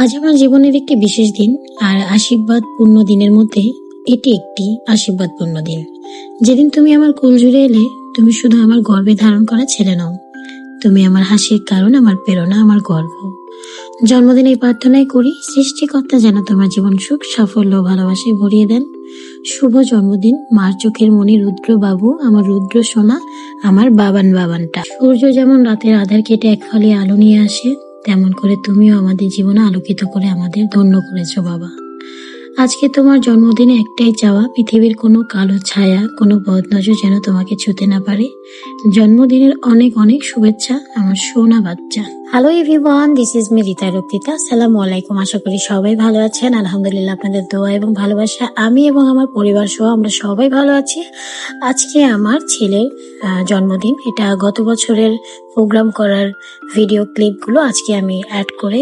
আজ আমার জীবনের একটি বিশেষ দিন, আর আশীর্বাদপূর্ণ দিনের মধ্যে এটি একটি আশীর্বাদপূর্ণ দিন। যেদিন তুমি আমার কোল জুড়ে এলে, তুমি শুধু আমার গর্ভে ধারণ করা ছেলে নও, তুমি আমার হাসির কারণ, আমার প্রেরণা, আমার গর্ব। জন্মদিন এই প্রার্থনাই করি, সৃষ্টিকর্তা যেন তোমার জীবন সুখ, সাফল্য ও ভালোবাসায় ভরিয়ে দেন। শুভ জন্মদিন মার চোখের মণি রুদ্র বাবু, আমার রুদ্র সোনা, আমার বাবানটা। সূর্য যেমন রাতের আধার কেটে এক ফালি আলো নিয়ে আসে, তেমন করে তুমিও আমাদের জীবনে আলোকিত করে আমাদের ধন্য করেছো বাবা। আজকে তোমার জন্মদিনে একটাই চাওয়া, পৃথিবীর কোনো কালো ছায়া, কোনো বদনজর যেন তোমাকে ছুতে না পারে। জন্মদিনের অনেক অনেক শুভেচ্ছা আমার সোনা বাচ্চা। Hello everyone, this is me Rita Raktita. আসসালামু আলাইকুম। আশা করি সবাই ভালো আছেন। আলহামদুলিল্লাহ, আপনাদের দোয়া এবং ভালোবাসা আমি এবং আমার পরিবার সহ আমরা সবাই ভালো আছি। আজকে আমার ছেলের জন্মদিন। এটা গত বছরের প্রোগ্রাম করার ভিডিও ক্লিপগুলো আজকে আমি অ্যাড করে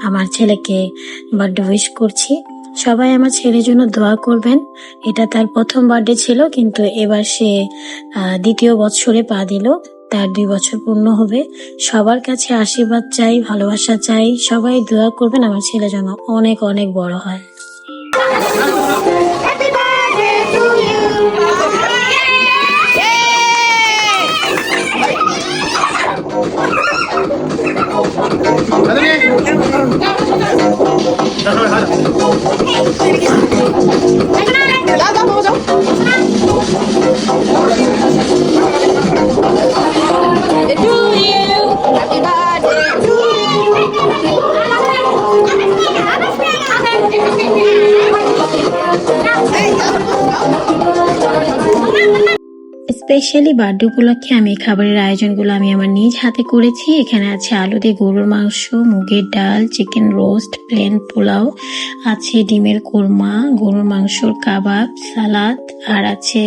আমার ছেলেকে বার্থডে উইশ করছি। সবাই আমার ছেলের জন্য দোয়া করবেন। এটা তার প্রথম বার্থডে ছিল, কিন্তু এবার সে দ্বিতীয় বছরে পা দিল। তার 2 বছর পূর্ণ হবে। সবার কাছে আশীর্বাদ চাই, ভালোবাসা চাই। সবাই দোয়া করবেন আমার ছেলে যেন অনেক অনেক বড় হয়। স্পেশালি বার্থডে উপলক্ষে আমি এই খাবারের আয়োজনগুলো আমি আমার নিজ হাতে করেছি। এখানে আছে আলু দিয়ে গরুর মাংস, মুগের ডাল, চিকেন রোস্ট, প্লেন পোলাও, আছে ডিমের কোরমা, গরুর মাংসর কাবাব, সালাদ, আর আছে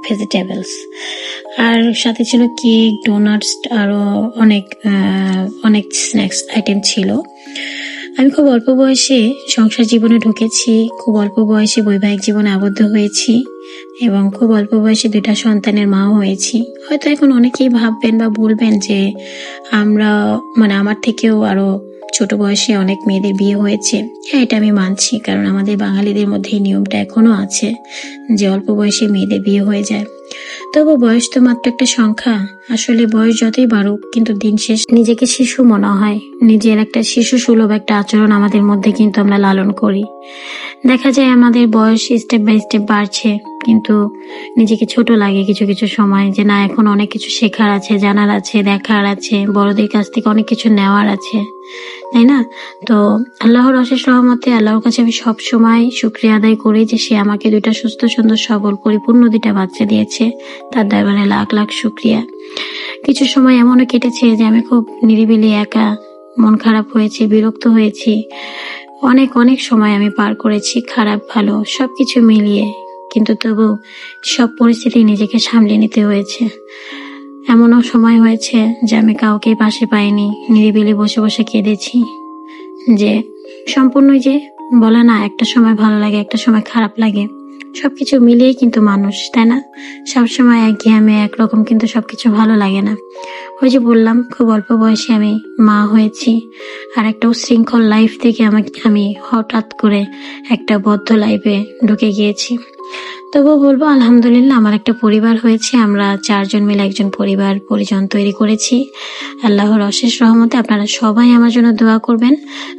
ভেজিটেবলস, আর সাথে ছিল কেক, ডোনাটস, আরো অনেক স্ন্যাক্স আইটেম ছিল। আমি খুব অল্প বয়সে সংসার জীবনে ঢুকেছি, খুব অল্প বয়সে বৈবাহিক জীবনে আবদ্ধ হয়েছি এবং খুব অল্প বয়সে 2টা সন্তানের মাও হয়েছি। হয়তো এখন অনেকেই ভাববেন বা বলবেন যে আমরা আমার থেকেও আরো ছোট বয়সে অনেক মেয়েদের বিয়ে হয়েছে। হ্যাঁ, এটা আমি মানছি, কারণ আমাদের বাঙালিদের মধ্যে এই নিয়মটা এখনো আছে যে অল্প বয়সে মেয়েদের বিয়ে হয়ে যায়। তবু বয়স তো মাত্র একটা সংখ্যা। আসলে বয়স যতই বাড়ুক, কিন্তু দিন শেষ নিজেকে শিশু মনে হয়। নিজের একটা শিশু সুলভ একটা আচরণ আমাদের মধ্যে কিন্তু আমরা লালন করি। দেখা যায় আমাদের বয়স স্টেপ বাই স্টেপ বাড়ছে, কিন্তু নিজেকে ছোট লাগে কিছু কিছু সময়, যে না, এখন অনেক কিছু শেখার আছে, জানার আছে, দেখার আছে, বড়দের কাছ থেকে অনেক কিছু নেওয়ার আছে, তাই না? তো আল্লাহর অশেষ রহমতে আল্লাহর কাছে আমি সব সময় শুকরিয়া আদায় করি যে সে আমাকে 2টা সুস্থ, সুন্দর, সবল, পরিপূর্ণ 2টা বাচ্চা দিয়েছে। তার দরবারে লাখ লাখ শুকরিয়া। কিছু সময় এমনও কেটেছে যে আমি খুব নিরিবিলি একা, মন খারাপ হয়েছে, বিরক্ত হয়েছি। অনেক অনেক সময় আমি পার করেছি, খারাপ ভালো সবকিছু মিলিয়ে, কিন্তু তবু সব পরিস্থিতি নিজেকে সামলে নিতে হয়েছে। এমনও সময় হয়েছে যে আমি কাউকে পাশে পাইনি, নিরিবিলি বসে বসে কেঁদেছি। যে সম্পূর্ণ যে বলে না, একটা সময় ভালো লাগে, একটা সময় খারাপ লাগে, সবকিছু মিলিয়ে কিন্তু মানুষ, তাই না? সবসময় একঘেয়েমে একরকম কিন্তু সবকিছু ভালো লাগে না। ওই যে বললাম, খুব অল্প বয়সে আমি মা হয়েছি, আর একটা উশৃঙ্খল লাইফ থেকে আমি হঠাৎ করে একটা বদ্ধ লাইফে ঢুকে গিয়েছি। তবুও বলবো আলহামদুলিল্লাহ, আমার একটা পরিবার হয়েছে। আমরা 4 জন মিলে একজন পরিবার পরিজন তৈরি করেছি। আল্লাহর অশেষ রহমতে আপনারা সবাই আমার জন্য দোয়া করবেন।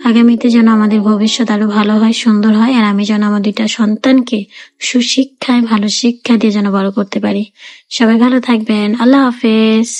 আগামীতে যেন আমাদের ভবিষ্যৎ আরো ভালো হয়, সুন্দর হয়, আর আমি যেন আমার 2টা সন্তানকে সুশিক্ষায়, ভালো শিক্ষা দিয়ে যেন বড় করতে পারি। সবাই ভালো থাকবেন। আল্লাহ হাফেজ।